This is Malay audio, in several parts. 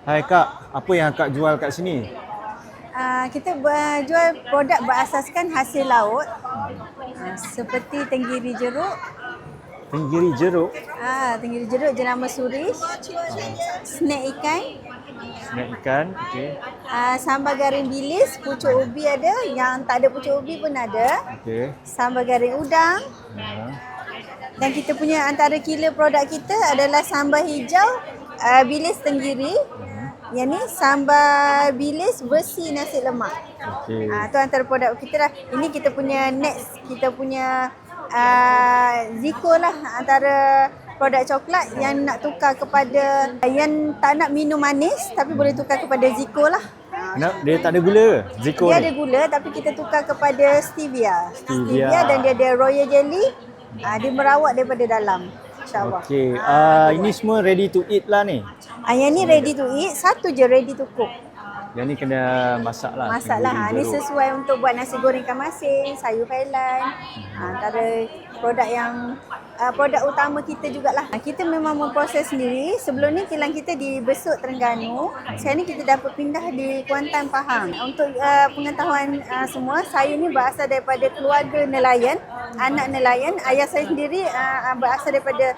Hai Kak, apa yang Kak jual kat sini? Kita jual produk berasaskan hasil laut seperti tenggiri jeruk, Tenggiri jeruk, tenggiri jeruk jenama suris, snack ikan, snack ikan, okey. sambal garing bilis, pucuk ubi ada, yang tak ada pucuk ubi pun ada, Okey. sambal garing udang, Ha. dan kita punya antara killer produk kita adalah sambal hijau, bilis tenggiri. Yang ni sambal bilis versi nasi lemak. Okey. Tu antara produk kita lah. Ini kita punya next, kita punya Zico lah, antara produk coklat yang nak tukar kepada yang tak nak minum manis tapi boleh tukar kepada Zico lah. Kenapa dia tak ada gula ke? Ziko Dia ni. ada gula tapi kita tukar kepada stevia. Stevia. Dan dia ada royal jelly. Dia merawat daripada dalam. InsyaAllah. Okey. Ini semua ready to eat lah ni. Yang ni ready to eat, satu je ready to cook. Yang ni kena masak lah. Masak lah. Ni Tenggiri jeruk. sesuai untuk buat nasi goreng ikan masin, sayur kailan. Antara produk yang produk utama kita jugalah. Kita memang memproses sendiri. Sebelum ni kilang kita di Besut, Terengganu. Sekarang ni kita dapat pindah di Kuantan, Pahang. Untuk pengetahuan semua, saya ni berasal daripada keluarga nelayan, anak nelayan. Ayah saya sendiri berasal daripada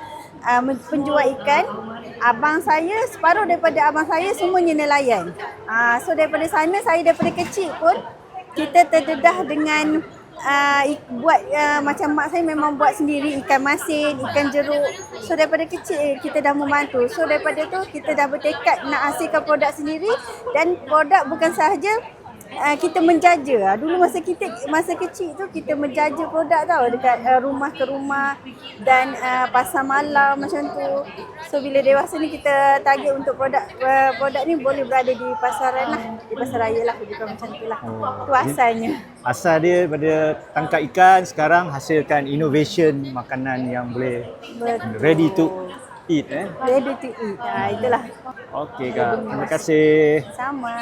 penjual ikan. Abang saya, separuh daripada abang saya semuanya nelayan. So daripada sana, saya daripada kecil pun kita terdedah dengan buat macam mak saya memang buat sendiri ikan masin, ikan jeruk. So daripada kecil kita dah membantu. So daripada tu kita dah bertekad nak hasilkan produk sendiri, dan produk bukan sahaja kita menjaja. Dulu masa kecil tu kita menjaja produk tau, dekat rumah ke rumah dan pasar malam macam tu. So bila dewasa ni kita target untuk produk ni boleh berada di pasaran lah, di pasar raya lah, bukan macam tu lah. Tu asalnya. Asal dia daripada tangkap ikan, sekarang hasilkan innovation makanan yang boleh Betul. ready to eat. Ready to eat. Itulah. Okey Kak, terima kasih. Sama.